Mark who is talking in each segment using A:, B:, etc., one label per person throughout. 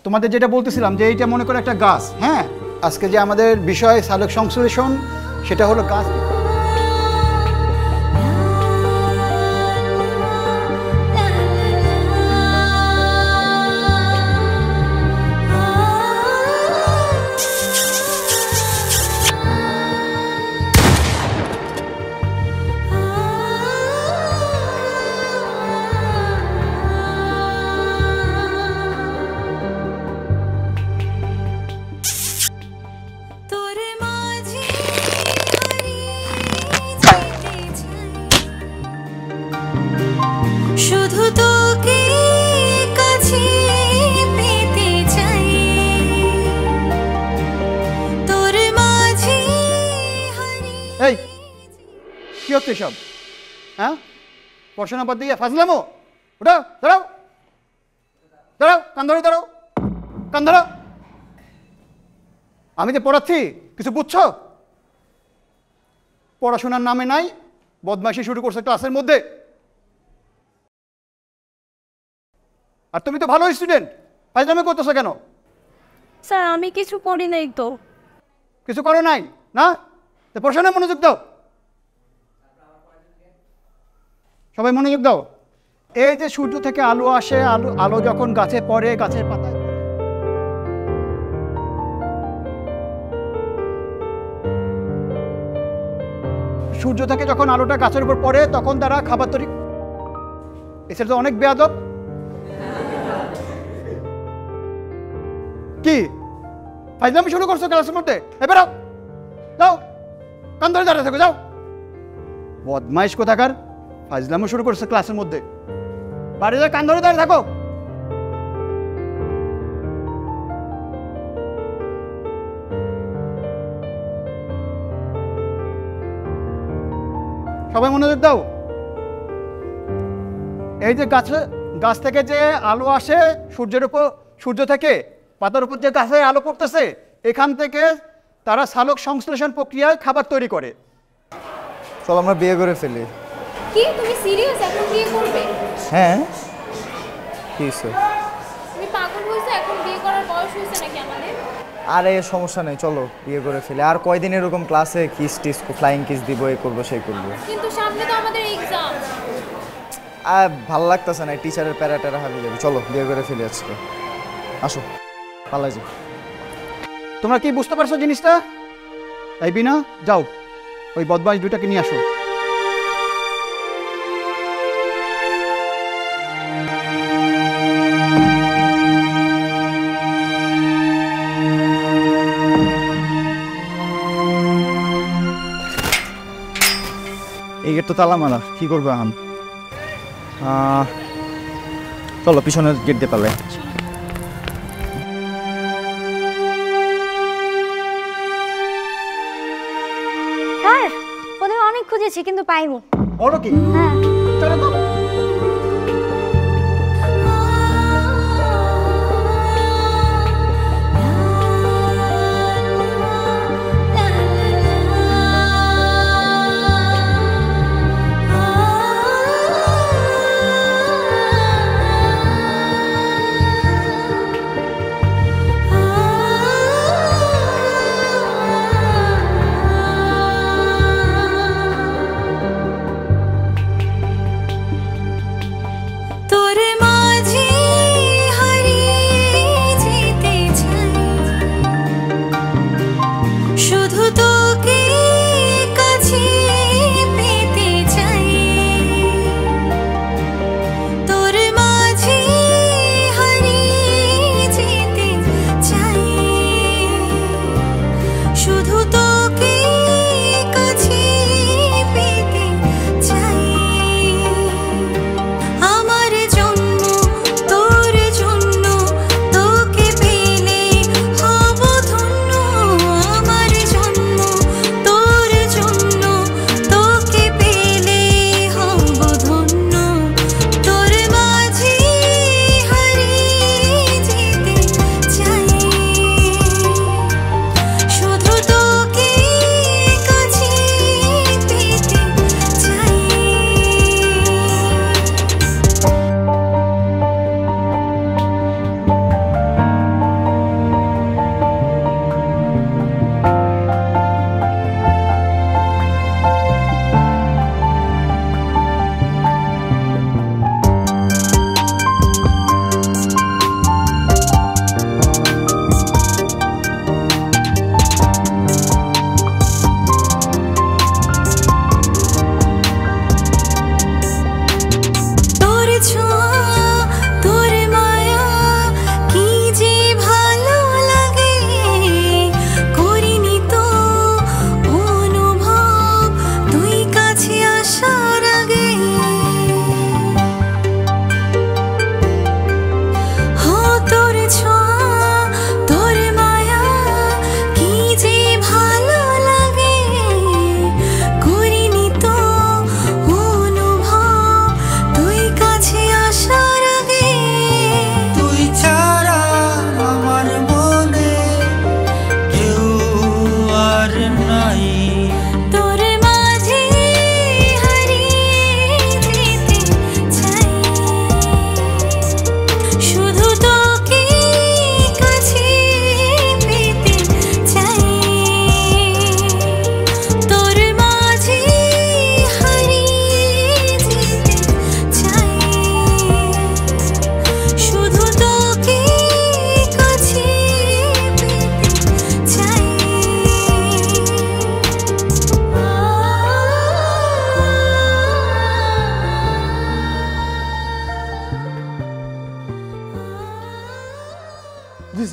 A: তোমাদের যেটা বলতেছিলাম যে এইটা মনে করো একটা গাছ, হ্যাঁ। আজকে যে আমাদের বিষয় সালোক সংশ্লেষণ, সেটা হলো গাছ। এই কি হচ্ছে সব, হ্যাঁ? পড়াশোনা বাদ দিয়ে ফাজলামো? ওটা দাঁড়াও, দাঁড়াও, কান ধরে দাঁড়াও, কান ধরো। আমি যে পড়াচ্ছি কিছু বুঝছো? পড়াশোনার নামে নাই, বদমাইশি শুরু করছে ক্লাসের মধ্যে। আর তুমি তো ভালো স্টুডেন্ট, ফাজলামি করতেছো কেন?
B: স্যার আমি কিছু পড়ি নাই তো।
A: কিছু করো নাই না? তো পড়াশোনায় মনোযোগ দাও, সবাই মনোযোগ দাও। এই যে সূর্য থেকে আলো আসে, আলো যখন গাছে পড়ে, গাছের পাতায়, সূর্য থেকে যখন আলোটা গাছের উপর পড়ে তখন তারা খাবার তৈরি। এছাড়া তো অনেক বেয়াদব। কি ফাজলামি শুরু করছো ক্লাসের মধ্যে? এবারও যাও, কান ধরে দাঁড়িয়ে থাকো, যাও। বদমাইশ কোথাকার, ফাজলামি শুরু করছে ক্লাসের মধ্যে। বাড়ি যা, কান ধরে দাঁড়িয়ে থাকো। সবাই মনোযোগ দাও। এই যে গাছ থেকে যে আলো আসে সূর্যের উপর, সূর্য থেকে পাতার উপর যে গাছে আলো পড়তেছে, এখান থেকে তারা সালোক সংশ্লেষণ প্রক্রিয়ায় খাবার তৈরি করে।
C: চল আমরা বিয়ে করে ফেলি।
B: কি তুমি সিরিয়াস? এখন বিয়ে করবে?
C: হ্যাঁ, কি হইছে?
B: তুমি পাগল হইছো? এখন বিয়ে করার বয়স হইছে নাকি আমাদের?
C: আরে সমস্যা নেই, চলো বিয়ে করে ফেলি। আর কয়দিন এরকম ক্লাসে কিস টিস ফ্লাইং কিস দিব, এই করবো সেই করবো।
B: কিন্তু সামনে তো আমাদের এক্সাম।
C: আর ভালো লাগতেছে না, টিচারের প্যারাটারা হারিয়ে যাবে। চলো বিয়ে করে ফেলি আজকে, আসো পালাই যাও।
A: তোমরা কি বুঝতে পারছো জিনিসটা? তাই বিনা, যাও ওই বদমাইশ দুটাকে নিয়ে আসো।
C: এই গেট তো তালা মারা, কি করবে এখন? চলো পিছনের গেট দিয়ে পালে।
B: স্যার ওদের অনেক খুঁজেছি কিন্তু পাইনি।
A: বলো কি?
B: হ্যাঁ
A: চলো তো।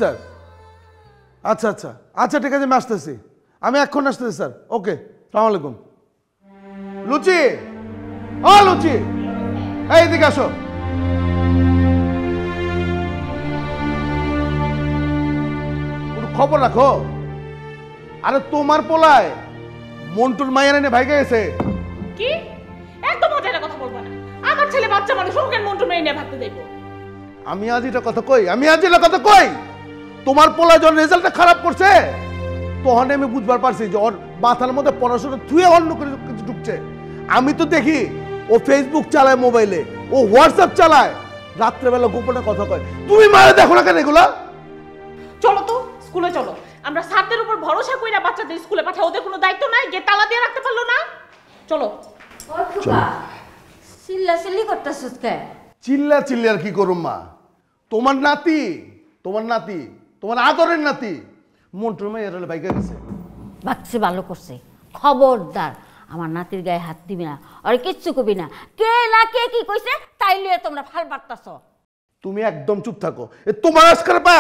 D: স্যার। আচ্ছা আচ্ছা আচ্ছা ঠিক আছে, আমি আসতেছি, আমি এখন আসতেছি স্যার। ওকে, সালাম আলাইকুম। লুচি, ও লুচি, এই এদিকে আসো। খবর রাখো। আরে তোমার পোলায় মন্টুর মায়ের এনে ভাইকে গেছে।
E: কি? একদম মজার কথা বলবো না। আমার ছেলে বাচ্চা মানুষ, ওকে মন্টু মেয়ে নিয়ে ভাবতে দেবো।
D: আমি আজ এটা কথা কই, তোমার পোলা যখন রেজাল্টটা খারাপ করছে তখন আমি বুঝবার পারছি যে ওর মাথার মধ্যে পড়াশোনা থুয়ে অন্য করে কিছু ঢুকছে। আমি তো দেখি ও ফেসবুক চালায়, মোবাইলে ও হোয়াটসঅ্যাপ চালায়, রাত্রেবেলা গোপনে কথা কয়। তুমি মারে দেখো না কেন এগুলা?
E: চলো তো স্কুলে চলো। আমরা স্যারদের উপর ভরসা কইরা বাচ্চাদের স্কুলে পাঠাই, ওদের কোনো দায়িত্ব নাই, গেট তালা দিয়ে রাখতে পারলো না। চলো।
F: ওই খোকা, চিল্লাচিল্লি করতেছিস কে?
D: চিল্লি আর কি করুম মা, তোমার নাতি তোমার আদরের নাতি মন্টুর মায়ের এনে ভাইকে গেছে।
F: বাচ্চা ভালো করছে। খবরদার আমার নাতির গায়ে হাত দিবি না, আর কিচ্ছু কবি না। কে না কে কি কইছে তাই লিয়ে তোমরা ফাল পারতাছ।
D: তুমি একদম চুপ থাকো। এ তোমার আজকাল পা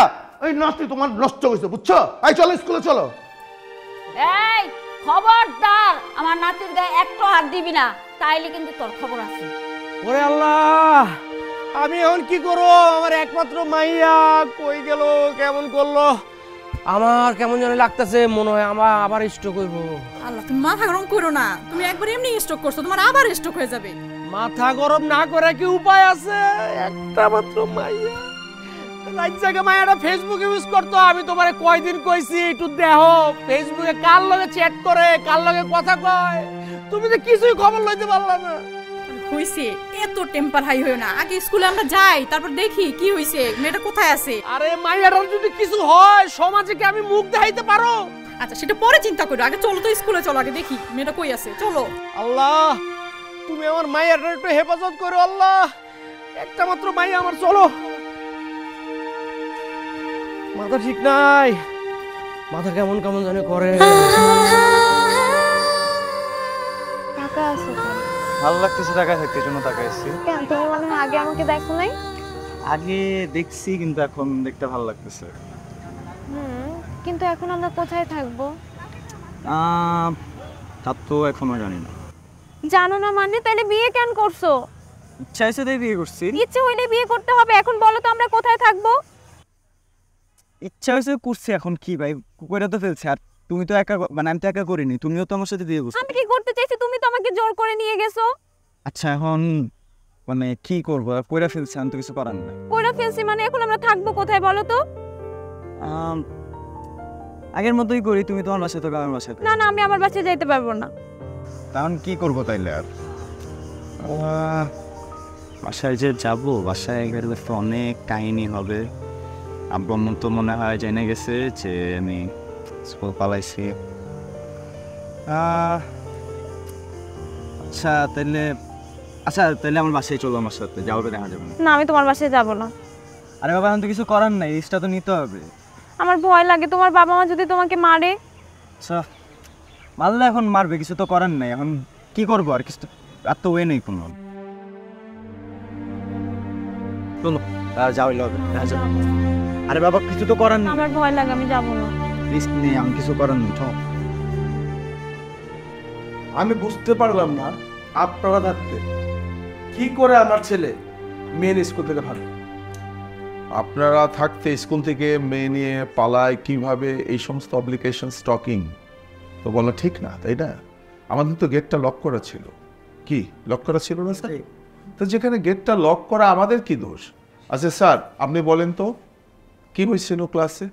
D: এই নাতি তোমার নষ্ট হয়েছে, বুঝছো? এই চলো স্কুলে চলো।
F: এই খবরদার আমার নাতির গায়ে একটু হাত দিবি না, তাইলে কিন্তু তোর খবর আছে।
G: ওরে আল্লাহ, আমি এখন কি করবো? আমার একমাত্র মাইয়া কই গেল, কেমন করলো? আমার কেমন যেন লাগতেছে, মনে হয় আমার আবার স্ট্রোক হইব।
H: আল্লাহ, তুমি মাথা গরম করো না। তুমি একবার এমনি স্ট্রোক করছো, তোমার আবার স্ট্রোক হয়ে যাবে।
G: মাথা গরম না করে কি উপায় আছে? একটা মাত্র মাইয়া, রাত জায়গা মাইয়াটা ফেসবুক ইউজ করতো। আমি তোমারে কয়দিন কইছি একটু দেখো ফেসবুকে কার লগে চ্যাট করে, কার লগে কথা কয়। তুমি তো কিছুই খবর লইতে পারলা না।
H: হইছে, এত টেম্পার হাই হইও না। আগে স্কুলে আমরা যাই, তারপর দেখি কি হইছে, মেয়েটা কোথায় আছে।
G: আরে মাইয়াটার যদি কিছু হয় সমাজে কি আমি মুখ দেখাইতে পারো?
H: আচ্ছা সেটা পরে চিন্তা করো, আগে চলো তো স্কুলে চলো, আগে দেখি মেয়েটা কই আছে। চলো।
G: আল্লাহ, তুমি আমার মাইয়াটার একটু হেফাজত করো আল্লাহ। একটা মাত্র মাইয়া আমার, চলো। মাথা ঠিক নাই, মাথা কেমন কেমন জানি করে।
B: টাকা আছে তো?
C: ভালো লাগতেছে টাকা থাকতে, জন্য টাকা এসেছি।
B: কেন, তুমি মনে হয় আগে আমাকে দেখো নাই?
C: আগে দেখছি কিন্তু এখন দেখতে ভালো লাগতেছে।
B: কিন্তু এখন আমরা কোথায় থাকবো?
C: তা তো এখনো জানি না।
B: জানো না মানে? তাহলে বিয়ে কেন করছো?
C: ইচ্ছা হয়েছে তাই বিয়ে করছি।
B: ইচ্ছে হইলে বিয়ে করতে হবে। এখন বলো তো আমরা কোথায় থাকবো?
C: ইচ্ছা হয়েছে করছি, এখন কি ভাই কুকুরে তো ফেলছে। আর তুমি তো একা, মানে আমি তো একা করিনি, তুমিও তো আমার সাথে বিয়ে করছো।
B: আমি কি করতে চাইছি? তুমি তো আমাকে জোর করে নিয়ে গেছো।
C: আচ্ছা এখন মানে কি করবো, কইরা ফেলছি, আমি তো কিছু করার নাই।
B: কইরা ফেলছি মানে এখন আমরা থাকবো কোথায় বলো তো?
C: আগের মতোই করি, তুমি তোমার বাসায় তো আমার বাসায়।
B: না না, আমি আমার বাসায় যাইতে পারবো না।
C: তখন কি করবো তাইলে? আর বাসায় যে যাবো, বাসায় গেলে তো অনেক কাহিনী হবে। আব্বু আম্মু তো মনে হয় জেনে গেছে যে আমি স্কুল পালাইছি। আচ্ছা তাইলে আমার বাসায় চলো, আমার সাথে যাও, দেখা যাবে না।
B: না, আমি তোমার বাসায় যাব না।
C: আরে বাবা, এখন তো কিছু করার নাই, রিস্কটা তো নিতে হবে।
B: আমার ভয় লাগে, তোমার বাবা মা যদি তোমাকে মারে।
C: আচ্ছা মারলে এখন মারবে, কিছু তো করার নাই। এখন কি করবো, আর কিছু আর তো ওয়ে নেই কোনো। চলো যাও, আরে বাবা কিছু তো করার নেই।
B: আমার ভয় লাগে, আমি যাব না।
C: রিস্ক নেই, আমি কিছু করার নেই।
D: আমি বুঝতে পারলাম না আপনারা থাকতে কি করে আমার ছেলে মেয়ে স্কুল থেকে ভালো।
I: আপনারা থাকতে স্কুল থেকে মেয়ে নিয়ে পালায় কিভাবে, এই সমস্ত অব্লিকেশন স্টকিং তো বলা ঠিক না, তাই না? আমাদের তো গেটটা লক করা ছিল। কি লক করা ছিল না স্যার? তো যেখানে গেটটা লক করা, আমাদের কি দোষ? আচ্ছা স্যার আপনি বলেন তো কি হয়েছিল ক্লাসে?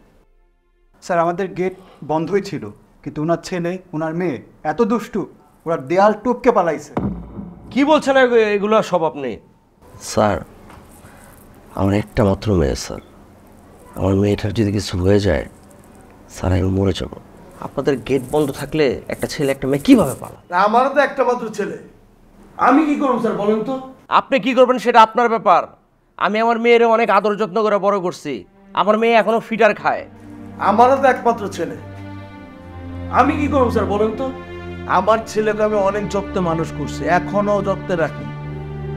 A: স্যার আমাদের গেট বন্ধই ছিল, কিন্তু ওনার ছেলে ওনার মেয়ে এত দুষ্টু, ওরা দেয়াল টপকে পালাইছে।
G: কি বলছেন এগুলো সব আপনি?
J: স্যার আমার একটা মাত্র মেয়ে স্যার, আমার মেয়েটার যদি কিছু হয়ে যায় স্যার আমি মরে যাব। আপনাদের গেট বন্ধ থাকলে একটা ছেলে একটা মেয়ে কিভাবে পালা?
D: আমারও তো একটা মাত্র ছেলে, আমি কি করব স্যার বলেন তো?
G: আপনি কি করবেন সেটা আপনার ব্যাপার। আমি আমার মেয়ের অনেক আদর যত্ন করে বড় করছি, আমার মেয়ে এখনো ফিটার খায়।
D: আমারও তো একমাত্র ছেলে, আমি কি করব স্যার বলেন তো? আমার ছেলেকে আমি অনেক যত্নে মানুষ করছি, এখনো যত্নে রাখি।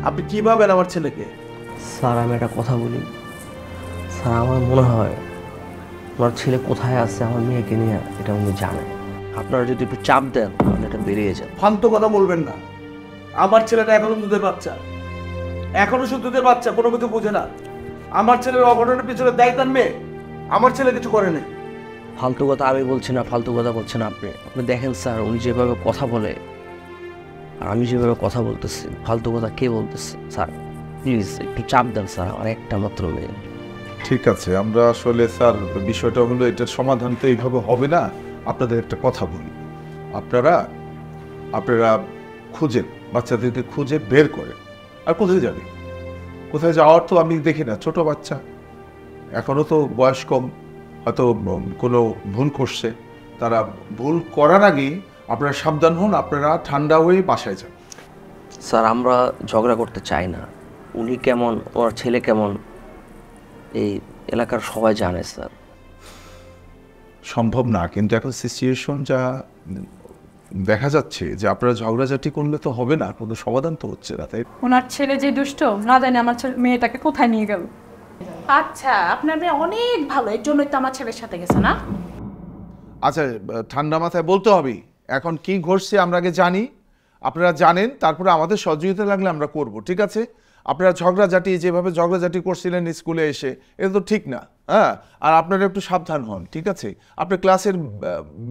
D: আপনি কি ভাবেন আমার ছেলেকে?
J: স্যার আমি একটা কথা বলি স্যার, আমার মনে হয় ওনার ছেলে কোথায় আছে আমার মেয়েকে নিয়ে এটা উনি জানেন। আপনারা যদি একটু চাপ দেন তাহলে এটা বেরিয়ে যান।
D: ফালতু কথা বলবেন না। আমার ছেলেটা এখনো দুধের বাচ্চা, এখনো শুধু দুধের বাচ্চা, কোনো কিছু বোঝে না। আমার ছেলের অঘটনের পিছনে দায়ী তার মেয়ে, আমার ছেলে কিছু করেনি।
J: ফালতু কথা আমি বলছি না, ফালতু কথা বলছেন আপনি। আপনি দেখেন স্যার, উনি যেভাবে কথা বলে আর আমি যেভাবে কথা বলতেছি, ফালতু কথা কে বলতেছে? স্যার প্লিজ একটু চাপ দেন স্যার, আমার একটা মাত্র মেয়ে।
I: ঠিক আছে, আমরা আসলে স্যার বিষয়টা হলো এটার সমাধান তো এইভাবে হবে না। আপনাদের একটা কথা বলি, আপনারা খুঁজেন, বাচ্চাদেরকে খুঁজে বের করেন। আর কোথায় যাবে? কোথায় যাওয়ার তো আমি দেখি না, ছোট বাচ্চা এখনো তো বয়স কম, হয়তো কোনো ভুল করছে। তারা ভুল করার আগেই আপনারা সাবধান হন, আপনারা ঠান্ডা হয়ে বাসায় যান।
J: স্যার আমরা ঝগড়া করতে চাই না। উনি কেমন, ওর ছেলে কেমন, এই এলাকার সবাই জানে স্যার।
I: সম্ভব না, কিন্তু এখন সিচুয়েশন যা দেখা যাচ্ছে যে আপনারা ঝগড়াঝাটি করলে তো হবে না, কোনো সমাধান তো হচ্ছে না, তাই?
H: ওনার ছেলে যে দুষ্ট, না জানি আমার মেয়েটাকে কোথায় নিয়ে গেল।
E: আচ্ছা, আপনার মেয়ে অনেক ভালো, এর জন্যই তো আমার ছেলের সাথে গেছে না?
I: আচ্ছা, ঠান্ডা মাথায় বলতে হবে এখন কি ঘটছে আমরা আগে জানি, আপনারা জানেন, তারপরে আমাদের সহযোগিতা লাগলে আমরা করব, ঠিক আছে? আপনারা ঝগড়াঝাটি যেভাবে ঝগড়াঝাটি করছিলেন স্কুলে এসে, এটা তো ঠিক না। হ্যাঁ, আর আপনারা একটু সাবধান হন, ঠিক আছে? আপনি ক্লাসের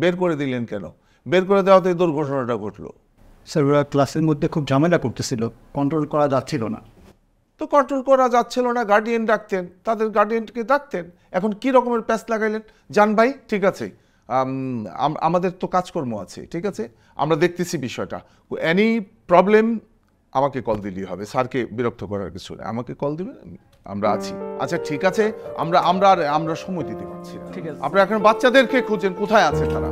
I: বের করে দিলেন কেন? বের করে দেওয়াতে এই দুর্ঘটনাটা ঘটলো।
A: স্যার ওরা ক্লাসের মধ্যে খুব ঝামেলা করতেছিল, কন্ট্রোল করা যাচ্ছিল না।
I: তো কন্ট্রোল করা যাচ্ছিল না, গার্ডিয়ান ডাকতেন, তাদের গার্ডিয়ানকে ডাকতেন। এখন কি রকমের প্যাচ লাগাইলেন? জান ভাই, ঠিক আছে, আমাদের তো কাজকর্ম আছে, ঠিক আছে? আমরা দেখতেছি বিষয়টা। এনি প্রবলেম আমাকে কল দিলেই হবে, স্যারকে বিরক্ত করার কিছু নেই, আমাকে কল দিবেন, আমরা আছি। আচ্ছা ঠিক আছে, আমরা সময় দিতে পারছি না।
G: ঠিক আছে,
I: আপনারা এখন বাচ্চাদেরকে খুঁজেন, কোথায় আছে তারা।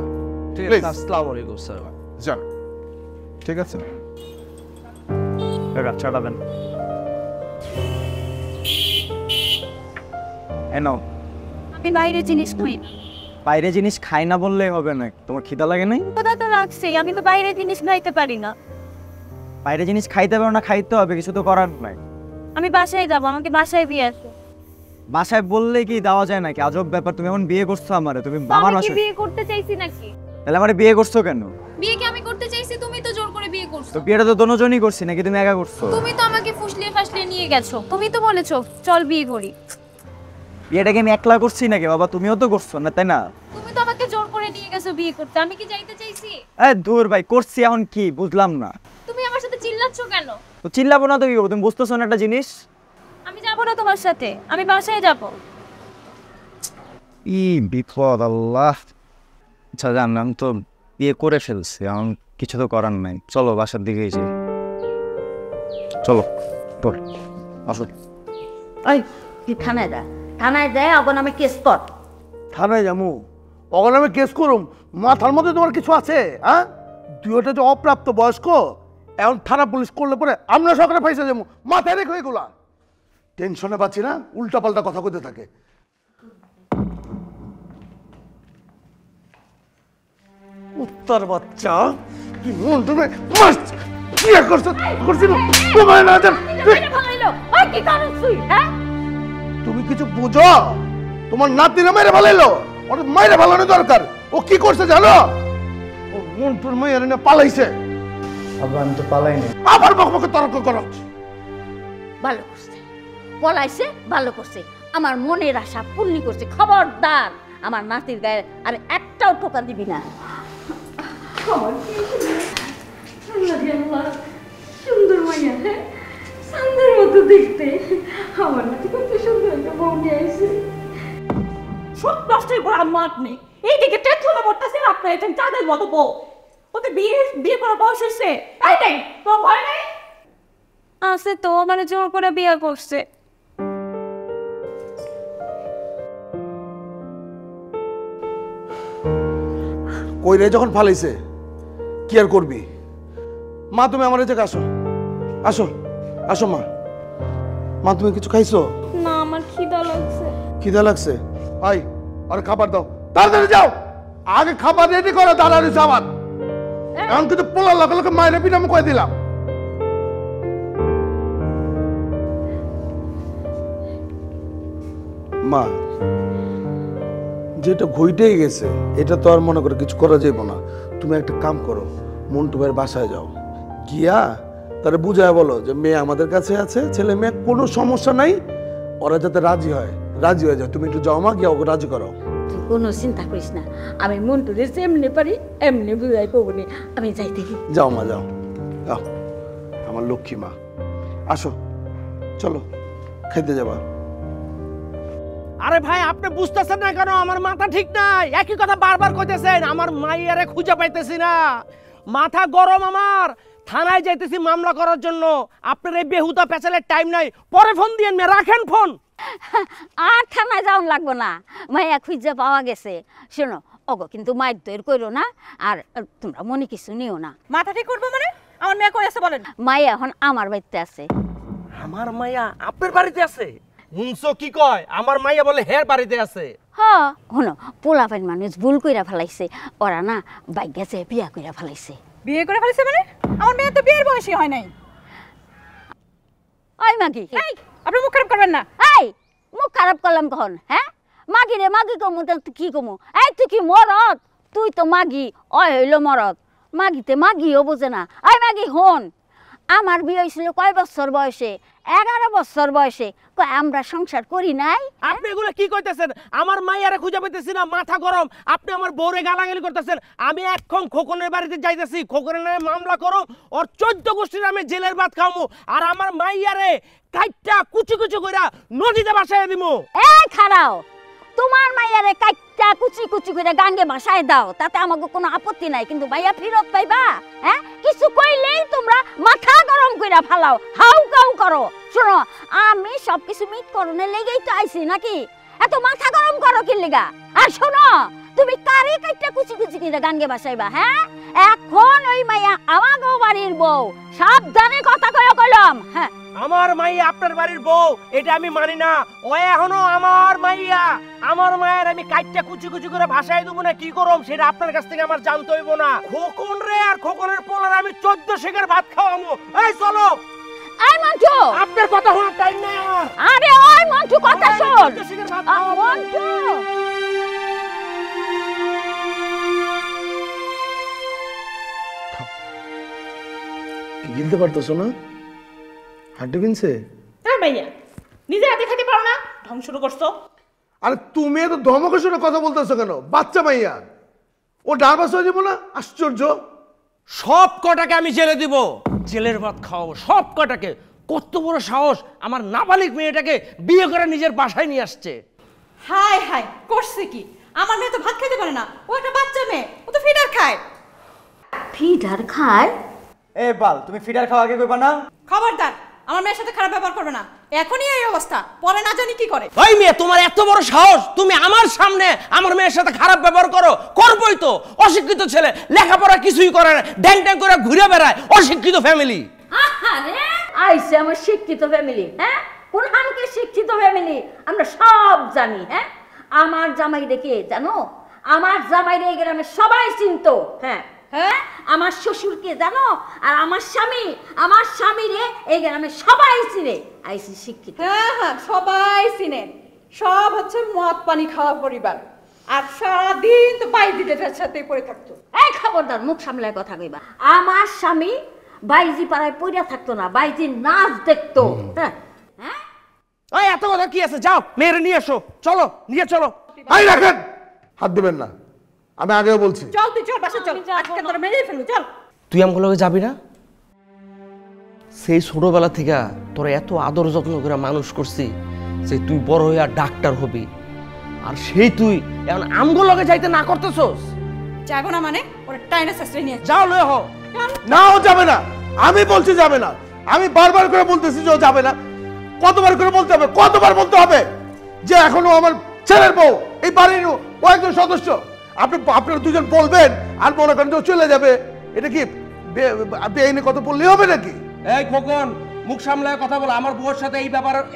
J: ঠিক আছে, আসসালামু আলাইকুম স্যার।
I: যান, ঠিক আছে।
C: চালাবেন নাও।
B: আমি বাইরে জিনিস খাই না।
C: বাইরে জিনিস খাই না বললেই হবে না, তোমার খিদা লাগে নাই?
B: ক্ষুধা তো লাগছে, আমি তো বাইরে জিনিস খাইতে পারি না।
C: বাইরে জিনিস খাইতে পারো না, খাইতে হবে, কিছু তো করার নাই।
B: আমি বাসায় যাব, আমাকে বাসায় দিয়ে আসো।
C: বাসায় বললে কি দেওয়া যায় নাকি? আজব ব্যাপার, তুমি এখন বিয়ে করছো আমারে, তুমি আমার
B: আমি কি
C: বাসায়
B: বিয়ে করতে চাইছি নাকি?
C: তাহলে আমারে বিয়ে করছো কেন?
B: বিয়ে কি আমি করতে চাইছি? তুমি তো জোর করে বিয়ে করছো।
C: তো বিয়েটা তো দোনোজনই করছি, নাকি তুমি একা করছো?
B: তুমি তো আমাকে ফুসলিয়ে ফাসলিয়ে নিয়ে গেছো, তুমি তো বলেছো চল বিয়ে করি।
C: বিয়েটাকে আমি একলা করছি নাকি বাবা? তুমিও তো করছো না, তাই না?
B: তুমি তো আমাকে জোর করে নিয়ে গেছো বিয়ে করতে, আমি কি যাইতে চাইছি?
C: দূর ভাই, করছি এখন কি বুঝলাম না।
B: তুমি আমার সাথে চিল্লাচ্ছ কেন?
C: তো চিল্লাবো না তো কি করবো? তুমি বুঝতেছো না একটা জিনিস?
B: আমি যাব না তোমার সাথে, আমি বাসায় যাব।
C: বিপদ আল্লাহ। আচ্ছা জানলাম তো বিয়ে করে ফেলছি, এখন কিছু তো করার নাই। চলো বাসার দিকেই যাই, চলো আসো।
F: ওই কি থানায় যা, থানায় যায় অগন আমি কেস কর।
D: থানায় যাবো? অগন আমি কেস করুম? মাথার মধ্যে তোমার কিছু আছে? হ্যাঁ, তুই ওটা যে অপ্রাপ্ত বয়স্ক, এখন থানা পুলিশ করলে পরে আমরা সকালে পয়সা যাবো, মাথায় রেখো এগুলা। টেনশনে পাচ্ছি না, উল্টা পাল্টা কথা কইতে থাকে। উত্তর বাচ্চা, কি মন তুমি বিয়ে করছো করছিল তোমায় না জান।
F: কি কারণ তুই? হ্যাঁ,
D: তুমি কিছু বুঝো? তোমার নাতিরা মেরে ভালাইলো, ওর মাইরে ভালানো দরকার। ও কি করছে জানো? ও মন্টুর মেয়ের না পালাইছে।
A: আবার আমি তো পালাইনি।
D: আবার বকবকে তর্ক করো।
F: ভালো করছে, পলাইছে, ভালো করছে, আমার মনের আশা পূর্ণ করছে। খবরদার আমার নাতির গায়ে আর একটাও টোকা দিবি না।
B: সুন্দর মাইয়া, সুন্দর মতো দেখতে। আমার নাতি কত সুন্দর একটা বউনি আইছে।
E: সব নষ্টই বড় আম্মা আপনি। এইদিকে টেনশনে পড়তেছেন, আপনার এখানে চাঁদের মতো বউ। ওকে বিয়ে করার বয়স হয়েছে, তাই নাই? তোমার ভয় নাই?
B: আছে তো, মানে জোর করে বিয়ে করছে।
D: কইরে যখন ফালাইছে কি আর করবি? মা তুমি আমার এই জায়গায় আসো, আসো আসো মা। মা তুমি কিছু খাইছো?
B: না, আমার খিদা লাগছে।
D: খিদা লাগছে? ভাই আর খাবার দাও, তাড়াতাড়ি যাও, আগে খাবার রেডি করো, তাড়াতাড়ি যাবার। এখন কিন্তু পোলার লগে লগে মায়ের পিঠা আমি কয়ে দিলাম। মা যেটা ঘইটেই গেছে এটা তো আর মনে করে কিছু করা যাবে না। তুমি একটা কাম করো, মন্টু ভাইয়ের বাসায় যাও, গিয়া তারা বুঝায় বলো যে মেয়ে আমাদের কাছে আছে, ছেলে মেয়ে কোনো সমস্যা নাই, ওরা যাতে রাজি হয় যায়। তুমি একটু যাও মা, গিয়া ওকে রাজি করো।
F: তুই কোনো চিন্তা করিস না, আমি মন্টুরে যেমনি পারি এমনি বুঝাই পাবো নি। আমি যাই দেখি।
D: যাও মা, যাও যাও, আমার লক্ষ্মী মা। আসো, চলো খাইতে যাবা।
G: আরে ভাই আপনি বুঝতেছেন না কেন? আমার মাথা ঠিক নাই, একই কথা বারবার কইতেছেন। আমার মাইয়ারে খুঁজে পাইতেছি না, মাথা গরম আমার। থানায় যাইতেছি মামলা করার জন্য। আপনার এই বেহুদা পেছালের টাইম নাই, পরে ফোন দিয়েন, রাখেন ফোন।
F: আর থানায় যাওন লাগবো না, মাইয়া খুঁজে পাওয়া গেছে। শোনো ওগো, কিন্তু মায়ের দইর কইরো না, আর তোমরা মনে কিছু নিও না।
H: মাথা ঠিক করবো মানে? আমার মেয়ে কই আছে বলেন?
F: মাইয়া এখন আমার বাড়িতে আছে।
G: আমার মাইয়া আপনার বাড়িতে আছে? হুনছো কি কয়? আমার মাইয়া বলে হের বাড়িতে আছে।
F: হ্যাঁ শোনো, পোলাপাইন মানুষ ভুল কইরা ফেলাইছে, ওরা না বাইক গেছে বিয়া কইরা ফেলাইছে।
H: বিয়ে করে ফেলেছে মানে? আমার মেয়ে তো বিয়ের বয়সী হয় নাই।
F: ওই মাগি,
H: এই আপনি মুখ খারাপ করবেন না।
F: এই মুখ খারাপ করলাম কখন? হ্যাঁ মাগি রে, মাগি কমু তুই কি কমু? এই তুই কি মরদ? তুই তো মাগি, ওই হইল মরদ। মাগিতে মাগিও বোঝে না। ওই মাগি হন, আমার বিয়ে হয়েছিল কয় বছর বয়সে? 11 বছর বয়সে। কয় আমরা সংসার করি নাই?
G: আপনি এগুলো কি কইতেছেন? আমার মাইয়ারে খুঁজে পাইতেছি না, মাথা গরম। আপনি আমার বউরে গালাগালি করতেছেন। আমি এখন খোকনের বাড়িতে যাইতেছি, খোকনের নামে মামলা করো, ওর 14 গোষ্ঠীর আমি জেলের ভাত খাওয়ামু, আর আমার মাইয়ারে কাইটটা কুচি কুচি কইরা নদীতে ভাসায় দিমু।
F: এই খাড়াও, তোমার মাইয়ারে কাইটটা কুচি কুচি করে গাঙ্গে ভাসায় দাও, তাতে আমাকে কোনো আপত্তি নাই, কিন্তু মাইয়া ফিরত পাইবা? হ্যাঁ কিছু কইলেই তোমরা মাথা গরম কইরা ফালাও, হাউ কাউ করো। শোনো, আমি সবকিছু মিটকরণে লেগেই তো আইছি নাকি? এত মাথা গরম করো কি লেগা? আর শোনো, তুমি কারে কাইটটা কুচি কুচি করে গাঙ্গে ভাসাইবা? হ্যাঁ এখন ওই মাইয়া আমাগো বাড়ির বউ, সাবধানে কথা কইও কইলাম। হ্যাঁ
G: আমার মাইয়া আপনার বাড়ির বউ, এটা আমি মানি না। ও এখনো আমার মাইয়া। আমার মায়ের আমি কাইটটা কুচি কুচি করে ভাসাই দেবো না কি করব, সেটা আপনার কাছ থেকে আমার জানতে হইব না। খোকন রে আর খোকনের পোলার আমি 14 শেখের ভাত খাওয়ামু। এই চলো।
F: এই মন্টু,
G: আপনার কথা শোনার টাইম নাই আমার।
F: আরে ওই মন্টু কথা শোন।
G: 14 শেখের ভাত খাওয়ামু।
F: মন্টু
D: গিলতে পারতেছো না? হাড্ডি বিনছে?
E: হ্যাঁ ভাইয়া, নিজে হাতে খেতে পারো না, ঢং শুরু করছো।
D: আরে তুমি এত ধমকের সঙ্গে কথা বলতেছো কেন? বাচ্চা মাইয়া, ও ডারবাস হয়ে যাবো না? আশ্চর্য।
G: সব কটাকে আমি জেলে দিব, জেলের ভাত খাওয়াবো সব কটাকে। কত বড় সাহস, আমার নাবালিক মেয়েটাকে বিয়ে করে নিজের বাসায় নিয়ে আসছে।
H: হাই হাই করছে কি? আমার মেয়ে তো ভাত খেতে পারে না, ও একটা বাচ্চা মেয়ে, ও তো ফিডার খায়।
F: ফিডার খায়?
C: এ বাল, তুমি ফিডার খাওয়া আগে কইবা না?
H: খবরদার, আমার মেয়ের সাথে খারাপ ব্যবহার করবে না। এখনই এই অবস্থা, পরে না জানি কি করে।
G: ওই মেয়ে, তোমার এত বড় সাহস, তুমি আমার সামনে আমার মেয়ের সাথে খারাপ ব্যবহার করো? করবই তো, অশিক্ষিত ছেলে, লেখাপড়া কিছুই করে না, ড্যাং ড্যাং করে ঘুরে বেড়ায়, অশিক্ষিত ফ্যামিলি।
F: আরে আইছে আমার শিক্ষিত ফ্যামিলি। হ্যাঁ কোন হামকে শিক্ষিত ফ্যামিলি আমরা সব জানি। হ্যাঁ আমার জামাই দেখে জানো, আমার জামাই রে গ্রামে সবাই চিনতো। হ্যাঁ হ্যাঁ আমার শ্বশুরকে জানো, আর আমার স্বামী রে এই গ্রামে সবাই চিনে। আইছি শিক্ষিত।
H: হ্যাঁ হ্যাঁ সবাই চিনেন, সব হচ্ছে মদ পানি খাওয়া পরিবার, আর সারাদিন তো বাইজিদের সাথে পড়ে থাকতো।
F: এই খবরদার, মুখ সামলায় কথা কইবা। আমার স্বামী বাইজি পাড়ায় পইরা থাকতো না, বাইজি নাচ দেখতো। হ্যাঁ হ্যাঁ
G: ওই এত কথা কি আছে, যাও মেয়েরে নিয়ে এসো, চলো নিয়ে চলো।
D: এই রাখেন, হাত দিবেন না, আমি আগেও বলছি।
H: চল তুই চল, বাসা চল, আজকে তোরা মেরেই ফেলবো, চল।
J: তুই আমগুলোকে যাবি না? সেই ছোটবেলা থেকে তোরা এত আদর যত্ন করে মানুষ করছি যে তুই বড় হইয়া ডাক্তার হবি, আর সেই তুই এখন আমগুলোকে যাইতে না করতেছস?
H: যাবো না মানে? ওরা টাইনা শেষে নিয়ে
G: যাও লয়ে হও।
D: না, ও যাবে না, আমি বলছি যাবে না। আমি বারবার করে বলতেছি যে ও যাবে না। কতবার করে বলতে হবে? কতবার বলতে হবে যে এখনো আমার ছেলের বউ, এই বাড়ির ও একজন সদস্য। আপনারা দুজন বলবেন আর মনে করেন যে চলে যাবে। এটা কি বেআইনি কথা বললেই হবে নাকি?
G: এই খোকন, মুখ সামলায় কথা বলো। আমার বউয়ের সাথে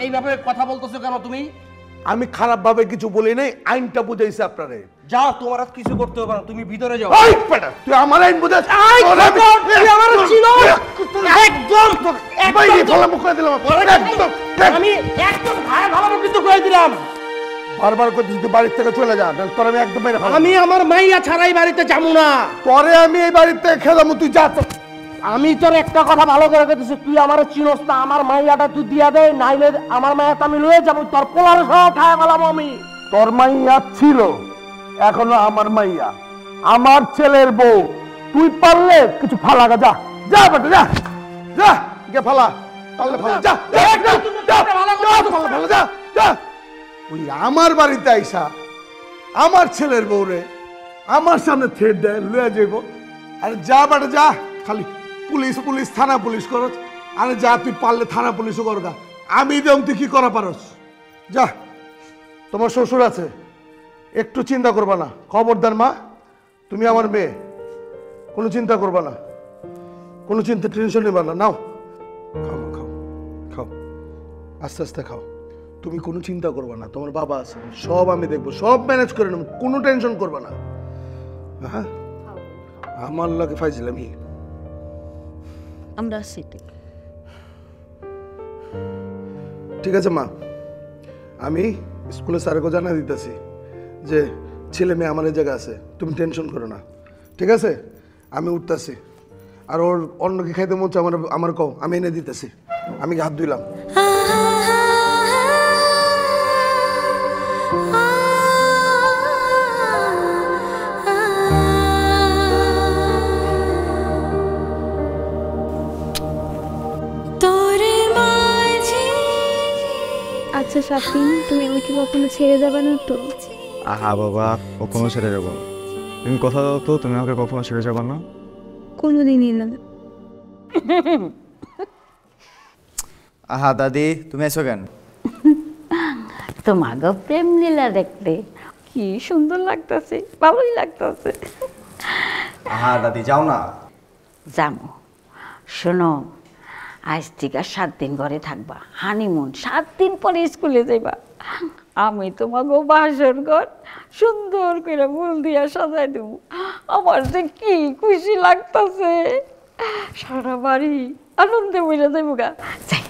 G: এইভাবে কথা বলতেছো কেন তুমি?
D: আমি খারাপ ভাবে কিছু বলি নাই, আইনটা বুঝাইছে আপনারে।
G: যাও, তোমার আর কিছু করতে হবে না, তুমি ভিতরে যাও।
D: ওই বেটা, তুই আমার আইন বুঝাস?
G: আমি একদম ঘাড়ে ভালো কিন্তু কয়ে দিলাম,
D: বারবার করছিস তুই বাড়ির থেকে চলে যা, নাহলে তোর আমি একদম মেরে ফেলবো।
G: আমি আমার মাইয়া ছাড়াই বাড়িতে যাবো না।
D: পরে আমি এই বাড়ির থেকে খেলাম, তুই যা তো।
G: আমি তোর একটা কথা ভালো করে কেটেছি, তুই আমার চিনস না, আমার মাইয়াটা তুই দিয়া দে, নাইলে আমার মাইয়াটা আমি লয়ে যাবো, তোর পোলার সহ খায় ফেলাম আমি।
D: তোর মাইয়া ছিল, এখনো আমার মাইয়া, আমার ছেলের বউ। তুই পারলে কিছু ফালাগা, যা যা বেটা যা যা, গে ফালা, পারলে ফালা, যা যা যা ফালা, যা যা। ওই আমার বাড়িতে আইসা আমার ছেলের বউরে আমার সামনে থ্রেট দেয়, লয়ে যাইব। আরে যা বেটা যা, খালি পুলিশ পুলিশ থানা পুলিশ করছ। আরে যা, তুই পারলে থানা পুলিশও করগা, আমি দেম, তুই কি করা পারস, যা। তোমার শ্বশুর আছে, একটু চিন্তা করবা না। খবরদার মা, তুমি আমার মেয়ে, কোনো চিন্তা করবা না, কোনো চিন্তা টেনশন নেবা না। নাও খাও খাও খাও, আস্তে আস্তে খাও। তুমি কোনো চিন্তা করবা না, তোমার বাবা আছে, সব আমি দেখবো, সব ম্যানেজ করে নেবো, কোনো টেনশন করবা না। হ্যাঁ, আমার লাগে ফাইজলামি।
F: আমরা সিটি
D: ঠিক আছে মা, আমি স্কুলে স্যারকে জানা দিতেছি যে ছেলে মেয়ে আমার এই জায়গায় আছে, তুমি টেনশন করো না, ঠিক আছে? আমি উঠতেছি, আর ওর অন্য কি খাইতে মন চায় আমার কও, আমি এনে দিতেছি। আমি হাত ধুইলাম।
B: আচ্ছা সাফিন, তুমি আমাকে কখনো ছেড়ে যাবে না তো?
C: আহা বাবা, কখনো ছেড়ে যাবো না। তুমি কথা দাও তো, তুমি আমাকে কখনো ছেড়ে যাবো না।
B: কোনোদিনই না।
C: আহা দাদি, তুমি এসো কেন?
F: তোমাকে প্রেম লীলা দেখতে কি সুন্দর লাগতেছে, ভালোই লাগতেছে।
C: আহা দাদি, যাও না।
F: যাবো, শোনো, আজ থেকে 7 দিন ঘরে থাকবা, হানিমুন, 7 দিন পরে স্কুলে যাইবা। আমি তোমাকে বাসর ঘর সুন্দর করে ফুল দিয়া সাজাই দেবো। আমার যে কি খুশি লাগতেছে, সারা বাড়ি আনন্দে বইলে যাইব গা। যাই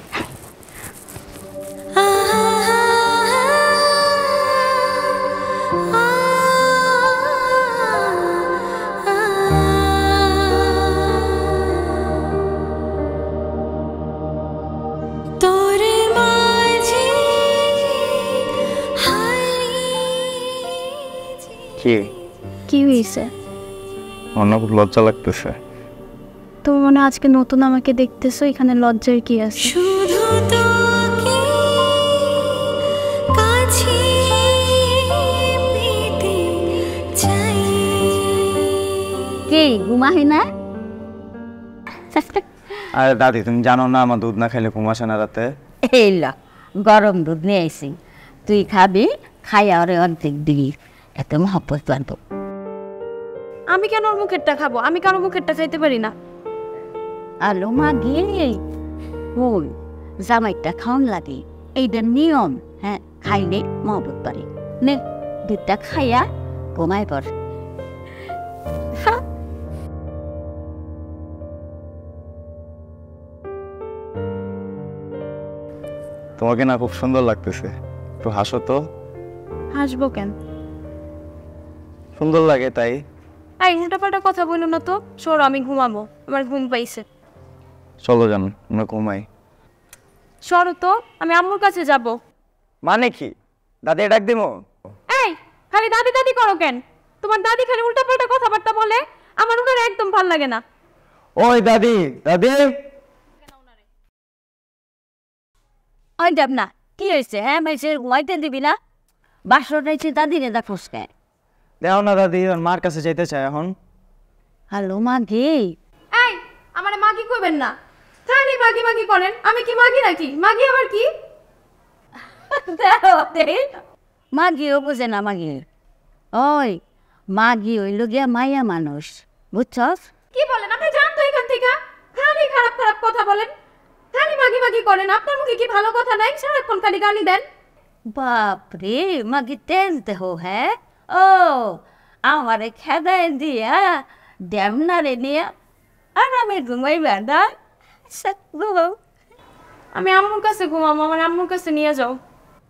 C: কি
B: কি হয়েছে?
C: অন্য খুব লজ্জা লাগতেছে।
B: তুমি মনে হয় আজকে নতুন আমাকে দেখতেছো, এখানে লজ্জার কি আছে?
F: কি ঘুমাই না?
C: আরে দাদি, তুমি জানো না আমার দুধ না খাইলে ঘুম আসে না রাতে।
F: এই ল, গরম দুধ নিয়ে আইছি, তুই খাবি, খাইয়া ওরে অর্ধেক দিবি, এত মহব্বত বানবো।
B: আমি কেন ওর মুখেরটা খাবো? আমি কেন মুখেরটা খাইতে পারি না?
F: আলো মা গিয়ে ওই জামাইটা খাওয়ান লাগে, এইটা নিয়ম। হ্যাঁ, খাইলে মহব্বত পারে। নে দুধটা খাইয়া ঘুমাই পর।
C: তোমাকে না খুব সুন্দর লাগতেছে, একটু হাসো তো।
B: হাসবো কেন?
C: সুন্দর লাগে তাই।
B: এই উল্টাপাল্টা কথা বলো না তো, সরো, আমি ঘুমাবো, আমার ঘুম পাইছে।
C: চলো জান, আমরা ঘুমাই।
B: সরো তো, আমি আম্মুর কাছে যাব।
C: মানে কি? দাদি ডাক দিমো?
B: এই খালি দাদি দাদি করো কেন? তোমার দাদি খালি উল্টাপাল্টা কথাবার্তা বলে, আমার ওনার একদম ভাল লাগে না।
C: ওই দাদি, দাদি।
F: ওই দেব না, কি হয়েছে? হ্যাঁ, মাইসের ঘুমাইতে দিবি না? বাসর রাইছে দাদিরে দেখোস কেন?
C: দেও না দাদি, ওর মার কাছে যাইতে চায় এখন।
F: হ্যালো মাগি।
B: এই আমারে মাগি কইবেন না, খালি মাগি মাগি করেন। আমি কি মাগি নাকি? মাগি আবার কি?
F: মাগিও বুঝে না মাগি। ওই মাগি হইল গিয়া মায়া মানুষ, বুঝছস?
B: কি বলেন আপনি? জান তো এখান থেকে, খালি খারাপ খারাপ কথা বলেন, খালি মাগি মাগি করেন। আপনার মুখে কি ভালো কথা নাই? সারাক্ষণ খালি গালি দেন।
F: বাপরে, মাগি তেজ দেহ। হ্যাঁ, ও আমারে খেদায় দিয়া ড্যামনারে নিয়ে আরামে ঘুমাইবা না?
B: আমি আম্মুর কাছে ঘুমাবো, আমার আম্মুর কাছে নিয়ে যাও।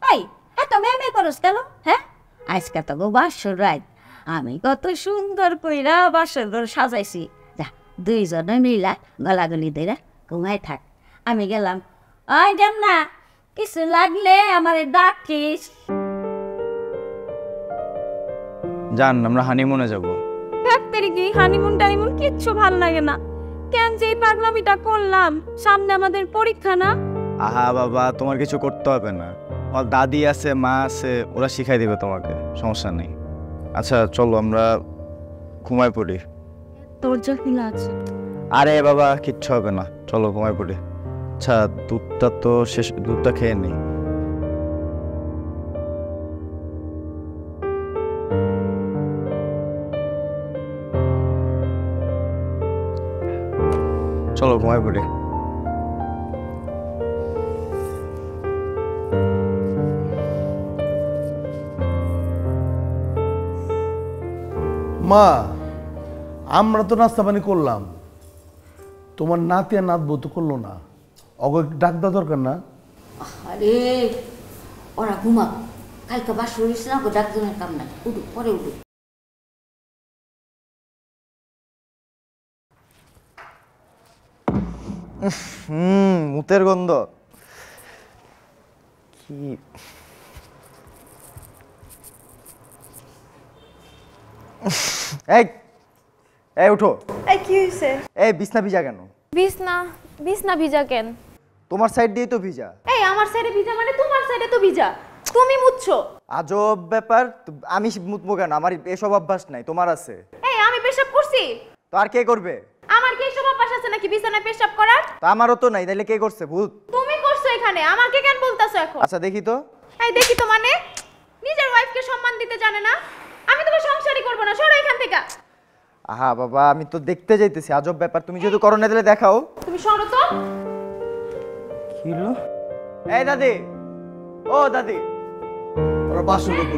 F: এই এত এত মেমে করস কেন? হ্যাঁ, আজকে তো গো বাসর রাত, আমি কত সুন্দর কইরা বাসর ঘর সাজাইছি। যা দুইজনে মিলা গলাগলি ধরে ঘুমাই থাক, আমি গেলাম। ওই যাম না, কিছু লাগলে আমারে ডাকিস।
C: যান, আমরা হানিমুনে যাব।
B: ফ্যাক্টরি কি হানিমুন টানিমুন কিচ্ছু ভাল লাগে না। কেন যে এই পাগলামিটা করলাম? সামনে আমাদের পরীক্ষা না?
C: আহা বাবা, তোমার কিছু করতে হবে না, আমার দাদি আছে, মা আছে, ওরা শিখাই দিবে তোমাকে, সমস্যা নেই। আচ্ছা চলো আমরা ঘুমাই পড়ি।
B: তোর যা ফিলা আছে।
C: আরে বাবা কিচ্ছু হবে না, চলো ঘুমাই পড়ি। আচ্ছা দুধটা তো শেষ, দুধটা খেয়ে নেই। চলো ঘুমাই পড়ি।
D: মা, আমরা তো নাস্তা পানি করলাম, তোমার নাতি আর নাতবউ তো করলো না, অগ ডাক দেওয়া দরকার না?
F: আরে ওরা ঘুমাক, কালকে বাসর হইছে না, ডাকজনের কাম নাই, উঠুক পরে উঠুক।
C: মুতের গন্ধ কি! এই এই উঠো।
K: এই কি হইছে?
C: এই বিছনা ভিজা কেন?
K: বিছনা ভিজা কেন?
C: তোমার সাইড দিয়ে তো ভিজা।
K: এই আমার সাইডে ভিজা মানে তোমার সাইডে তো ভিজা, তুমি মুছছো।
C: আজব ব্যাপার, আমি মুতবো কেন? আমার এসব অভ্যাস নাই, তোমার আছে।
K: এই আমি পেশাব করছি?
C: তো আর কে করবে?
K: আমার কি এসব অভ্যাস আছে নাকি বিছানায় পেশাব করার?
C: তো আমারও তো নাই, তাহলে কে করছে? ভূত
K: তুমি করছো এখানে, আমাকে কেন বলতাছো এখন?
C: আচ্ছা দেখি তো।
K: এই দেখি তো মানে নিজের ওয়াইফকে সম্মান দিতে জানে না? আমি তোমার সংসারই করব না, সরো এখান থেকে।
C: আহা বাবা, আমি তো দেখতে যাইতেছি, আজব ব্যাপার, তুমি যেহেতু করো না তাহলে দেখাও।
K: তুমি সরো তো।
C: কি হলো? এই দাদি, ও দাদি।
D: ওরা বাসর করবে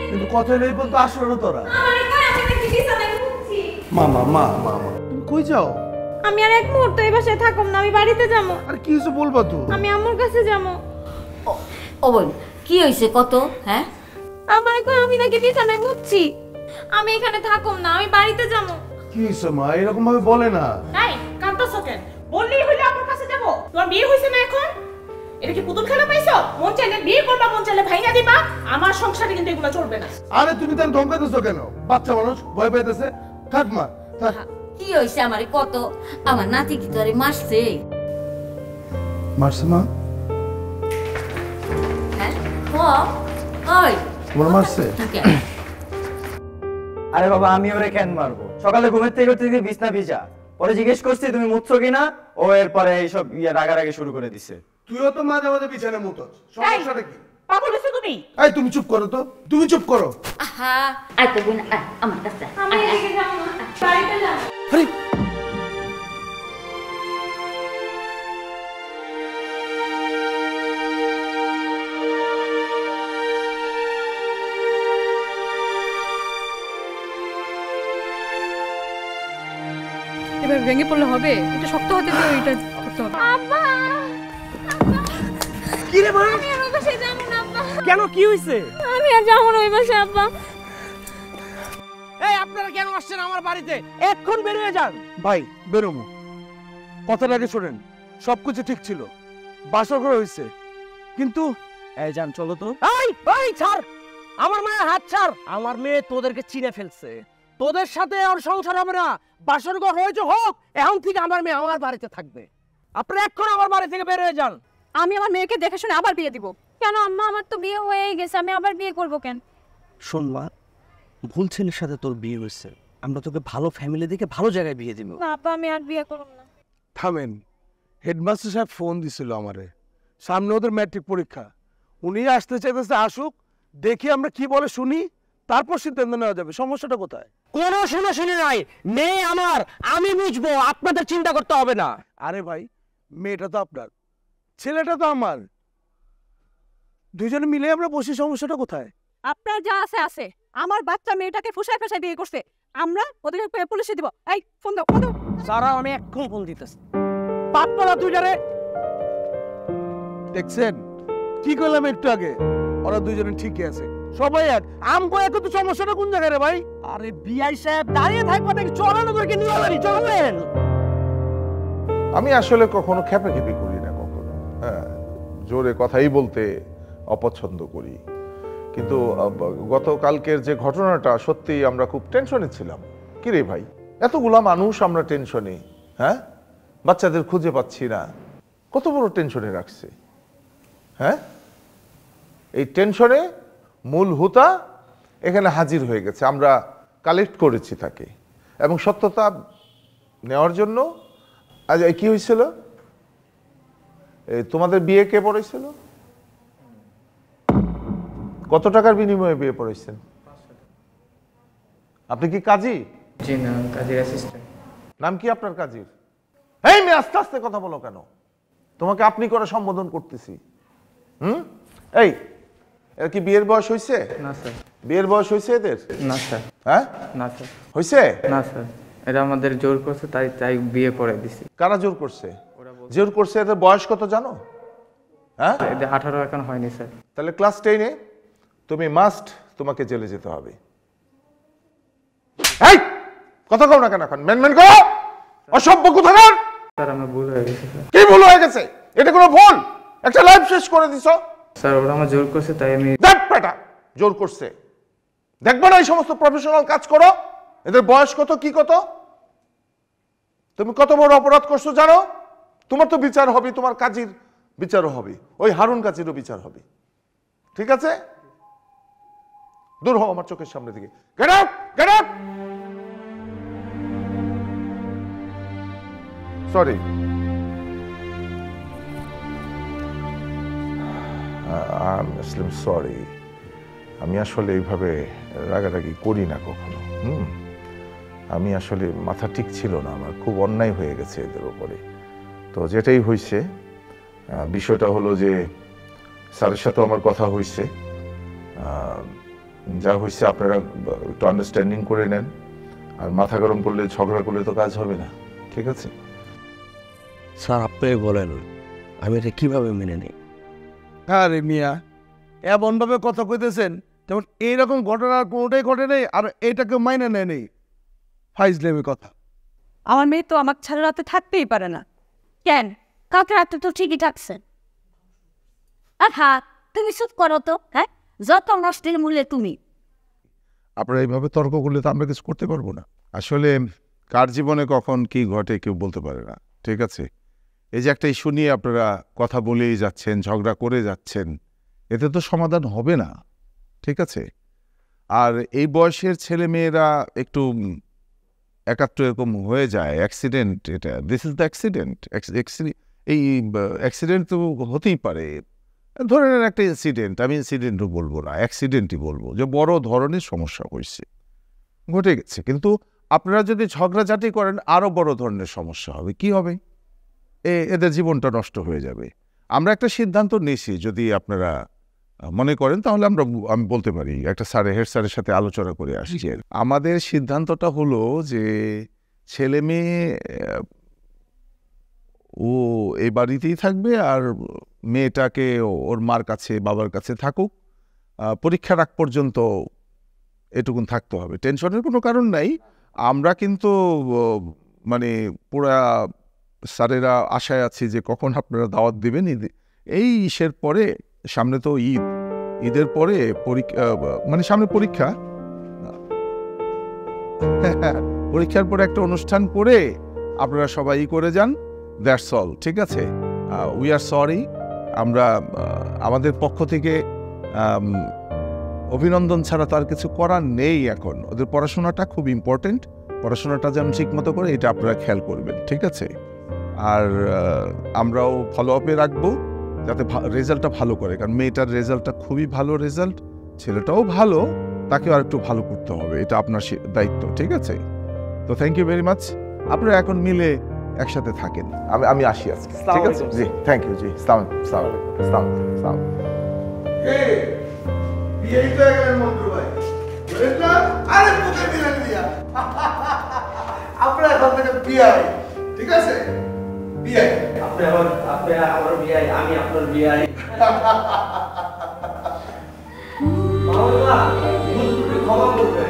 D: কিন্তু কথা নেই বলতো, আসলো তোরা।
B: আমারে কই আমি নাকি বিছানায় মুছছি?
D: মামা মা মামা তুমি কই যাও?
B: আমি আর এক মুহূর্ত এই বাসায় থাকব না, আমি বাড়িতে যাবো।
D: আর কি কিছু বলবা তো?
B: আমি আম্মুর কাছে যাবো।
F: ও বোন, কি হইছে কত? হ্যাঁ,
B: আমারে কই আমি নাকি বিছানায় মুছছি? আমি এখানে থাকব না, আমি বাড়িতে যাবো।
D: কি হইছে মা, এরকম ভাবে বলে না।
E: এই কাঁদতেছো কেন? বললেই হইলো আমার কাছে যাবো। তোমার বিয়ে হইছে না এখন? এটা কি পুতুল খেলা পাইছো? মন চাইলে বিয়ে করবা, মন চাইলে ভাইয়া দিবা। আমার সংসারে কিন্তু এগুলো চলবে না।
D: আরে তুমি তার ধমকাইতেছো কেন? বাচ্চা মানুষ ভয় পাইতেছে, থাক মা থাক।
F: কি হইছে আমারে কত? আমার নাতি কি তোরে মারছে?
D: মারছে মা?
F: হ্যাঁ ওই
D: তোমার মারছে?
C: আরে বাবা, আমি ওরে কেন মারবো? সকালে ঘুমের থেকে উঠতে দেখি বিছনা ভিজা, পরে জিজ্ঞেস করছি তুমি মুতছো কিনা, ও এরপরে এইসব রাগারাগি শুরু করে দিছে।
D: তুইও তো মাঝে মাঝে বিছানে মুতছ, সমস্যাটা কি?
E: পাগল হইছো তুমি?
D: এই তুমি চুপ করো তো, তুমি চুপ করো।
F: আহা, আই তো বোন, আয় আমার কাছে।
B: আমি এদিকে যাবো না, বাড়িতে যাবো।
D: আরে
H: এবার ভেঙে পড়লে হবে? এটা শক্ত হতে হবে, এটা করতে হবে।
B: আব্বা,
G: কি রে মা?
B: আমি আর ওই বাসায় যাবো না আব্বা।
G: কেন, কি হইছে?
B: আমি আর যাবো না ওই বাসায় আব্বা।
G: এই আপনারা কেন আসছেন আমার বাড়িতে? এখন বের হয়ে যান।
D: ভাই বেরোমু, কথাটা আগে শোনেন। সবকিছু ঠিক ছিল, বাসর ঘর হয়েছে, কিন্তু
C: এই যান চলো তো।
G: এই এই ছাড়, আমার মায়ের হাত ছাড়। আমার মেয়ে তোদেরকে চিনে ফেলছে, তোদের সাথে ওর সংসার হবে না। বাসর ঘর হয়েছে হোক, এখন থেকে আমার মেয়ে আমার বাড়িতে থাকবে। আপনারা এখন আমার বাড়ি থেকে বের হয়ে যান।
H: আমি আমার মেয়েকে দেখে শুনে আবার বিয়ে দিব।
B: কেন আম্মা, আমার তো বিয়ে হয়েই গেছে, আমি আবার বিয়ে করব কেন?
J: শোন মা, ভুল ছেলের সাথে তোর বিয়ে হয়েছে, আমরা তোকে ভালো ফ্যামিলি দেখে ভালো জায়গায় বিয়ে দিব।
B: না আব্বা, আমি আর বিয়ে করব না।
D: থামেন। হেডমাস্টার সাহেব ফোন দিছিল আমারে, সামনে ওদের ম্যাট্রিক পরীক্ষা, উনি আসতে চাইতেছে, আসুক, দেখি আমরা কি বলে শুনি, তারপর সিদ্ধান্ত নেওয়া যাবে। সমস্যাটা কোথায়?
G: কোনো শুনে নাই, মেয়ে আমার, আমি বুঝবো, আপনাদের চিন্তা করতে হবে না।
D: আরে ভাই, মেয়েটা তো আপনার, ছেলেটা তো আমার, দুইজনে মিলে আমরা বসি। সমস্যাটা কোথায়?
H: আপনার যা আছে আছে, আমার বাচ্চা মেয়েটাকে ফুসায় ফুসায় বিয়ে করছে, আমরা ওদেরকে পুলিশে দিব। এই ফোন দাও, ফোন দাও।
G: সারা, আমি এখন ফোন দিতেছি। পাতলা তুই যারে
D: দেখছেন কি করলাম একটু আগে? ও ওরা দুইজনে ঠিকই আছে, সবাই এক। আমগো এক, তো সমস্যাটা কোন জায়গায় রে ভাই?
G: আরে বিআই সাহেব দাঁড়িয়ে থাকবে নাকি? চলেন ওদেরকে নিয়ে যাবেন, চলেন।
I: আমি আসলে কখনো খেপাখেপি করি না, কখনো হ্যাঁ জোরে কথাই বলতে অপছন্দ করি, কিন্তু গতকালকের যে ঘটনাটা সত্যি আমরা খুব টেনশনে ছিলাম। কি রে ভাই, এতগুলা মানুষ আমরা টেনশনে, হ্যাঁ বাচ্চাদের খুঁজে পাচ্ছি না, কত বড় টেনশনে রাখছে। হ্যাঁ এই টেনশনে মূল হুতা এখানে হাজির হয়ে গেছে, আমরা কালেক্ট করেছি তাকে, এবং সত্যতা নেওয়ার জন্য। আজ কি হয়েছিল, তোমাদের বিয়ে কে পড়াইছিল? কত টাকার বিনিময়ে বিয়ে পড়াইছেন? আপনি কি কাজী?
L: জি না, কাজীর অ্যাসিস্ট্যান্ট।
I: নাম কি আপনার কাজীর? এই মেয়ে আস্তে আস্তে কথা বলো কেন? তোমাকে আপনি করে সম্বোধন করতেছি। এই এর কি বিয়ের বয়স হয়েছে?
L: না স্যার।
I: বিয়ের বয়স হয়েছে এদের?
L: না স্যার। হ্যাঁ না স্যার।
I: হয়েছে?
L: না স্যার, এরা আমাদের জোর করছে, তাই বিয়ে পড়াই দিছি।
I: কারা জোর করছে? জোর করছে। এদের বয়স কত জানো? হ্যাঁ
L: এদের 18 এখন হয়নি স্যার।
I: তাহলে ক্লাস 10-এ তুমি মাস্ট, তোমাকে জেলে যেতে হবে। এই কথা কও না কেন এখন? মেন করো, অসভ্য কোথাকার।
L: স্যার আমার ভুল হয়ে গেছে স্যার।
I: কি ভুল হয়ে গেছে? এটা কোনো ভুল? একটা লাইফ শেষ করে দিছো।
L: স্যার ওরা আমার জোর করছে, তাই আমি।
I: দেখ বেটা, জোর করছে দেখবে না? এই সমস্ত প্রফেশনাল কাজ করো। এদের বয়স কত, কি কত? তুমি কত বড় অপরাধ করছো জানো? তোমার তো বিচার হবে, তোমার কাজীর বিচারও হবে, ওই হারুন কাজীরও বিচার হবে। ঠিক আছে? দূর হও আমার চোখের সামনে থেকে। Get out, get out. Sorry, sorry, আমি আসলে এইভাবে রাগারাগি করি না কখনো। আমি আসলে মাথা ঠিক ছিল না, আমার খুব অন্যায় হয়ে গেছে এদের ওপরে। তো যেটাই হয়েছে, বিষয়টা হলো যে স্যারের সাথে আমার কথা হয়েছে, যা হয়েছে আপনারা একটু আন্ডারস্ট্যান্ডিং করে নেন। আর মাথা গরম করলে, ঝগড়া করলে তো কাজ হবে না। ঠিক আছে
J: স্যার, আপনি বলেন আমি এটা কিভাবে মেনে নিই?
D: আরে মিয়া, এমনভাবে কথা কইতেছেন যেমন এইরকম ঘটনা কোনোটাই ঘটে নেই, আর এইটাকে মাইনে নেয় নেই। ফাইজলেমি কথা।
E: আমার মেয়ে তো আমাকে ছাড়া রাতে থাকতেই পারে না।
F: কেন? কালকে রাতে তো ঠিকই থাকছে। তুমি চুপ করো তো। হ্যাঁ, যত নষ্টের মূল্যে তুমি।
I: আপনারা এইভাবে তর্ক করলে তো আমরা কিছু করতে পারবো না। আসলে কার জীবনে কখন কি ঘটে কেউ বলতে পারে না। ঠিক আছে, এই যে একটা ইস্যু নিয়ে আপনারা কথা বলেই যাচ্ছেন, ঝগড়া করে যাচ্ছেন, এতে তো সমাধান হবে না। ঠিক আছে, আর এই বয়সের ছেলে মেয়েরা একটু একাত্র এরকম হয়ে যায়, অ্যাক্সিডেন্ট, এটা দিস ইজ দ্য অ্যাক্সিডেন্ট। এই অ্যাক্সিডেন্ট তো হতেই পারে। ধরে নেন একটা ইনসিডেন্ট, আমি ইনসিডেন্টও বলবো না, অ্যাক্সিডেন্টই বলবো, যে বড় ধরনের সমস্যা হয়েছে, ঘটে গেছে। কিন্তু আপনারা যদি ঝগড়াঝাটি করেন আরও বড় ধরনের সমস্যা হবে। কি হবে? এদের জীবনটা নষ্ট হয়ে যাবে। আমরা একটা সিদ্ধান্ত নিয়েছি, যদি আপনারা মনে করেন তাহলে আমি বলতে পারি, একটা হেড স্যারের সাথে আলোচনা করে আসছি। আমাদের সিদ্ধান্তটা হলো যে ছেলে মেয়ে ও এই বাড়িতেই থাকবে, আর মেয়েটাকে ওর মার কাছে, বাবার কাছে থাকুক, পরীক্ষার আগ পর্যন্ত এটুকুন থাকতে হবে। টেনশনের কোনো কারণ নাই। আমরা কিন্তু মানে পুরা স্যারেরা আশায় আছি যে কখন আপনারা দাওয়াত দেবেন। এই ইসের পরে, সামনে তো ঈদের পরে পরীক্ষা, মানে সামনে পরীক্ষা, পরীক্ষার পরে একটা অনুষ্ঠান করে আপনারা সবাই করে যান। That's all. ঠিক আছে, উই আর সরি। আমরা আমাদের পক্ষ থেকে অভিনন্দন ছাড়া তো আর কিছু করার নেই। এখন ওদের পড়াশোনাটা খুব ইম্পর্টেন্ট, পড়াশোনাটা যেন ঠিক মতো করে, এটা আপনারা খেয়াল করবেন। ঠিক আছে, আর আমরাও ফলো আপে রাখবো যাতে রেজাল্টটা ভালো করে, কারণ মেয়েটার রেজাল্টটা খুবই ভালো রেজাল্ট, ছেলেটাও ভালো, তাকেও আর একটু ভালো করতে হবে, এটা আপনার দায়িত্ব। ঠিক আছে, তো থ্যাংক ইউ ভেরি মাচ। আপনারা এখন মিলে একসাথে থাকেন। আমি আসি আজকে। ঠিক আছে, জি, থ্যাংক ইউ। জি,
D: আপনার এখন থেকে বিআই। ঠিক আছে, বিআই।
J: আপনি আমার বিআই, আমি আপনার বিআই। ক্ষমা করবে।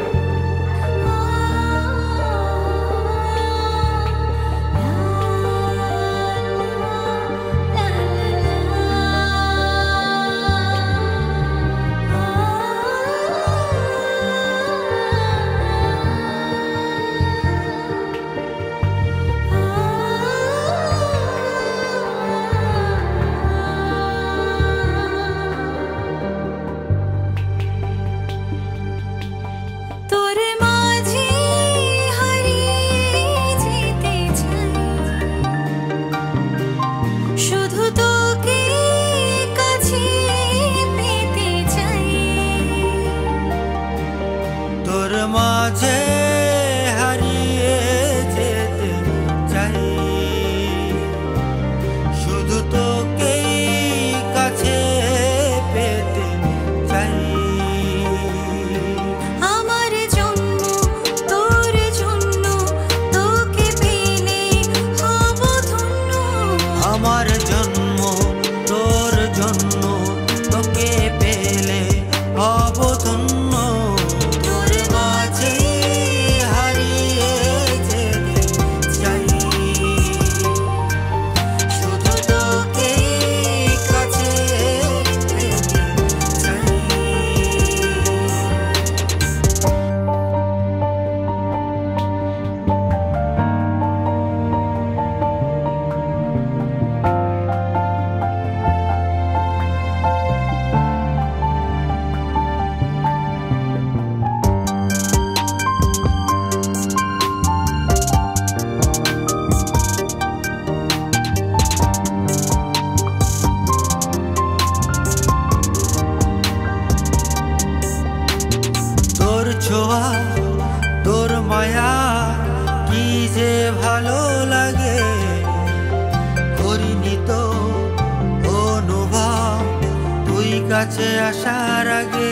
M: ছোঁয়া তোর মায়া কি যে ভালো লাগে, করিনি তো অনুভব তুই কাছে আসার আগে।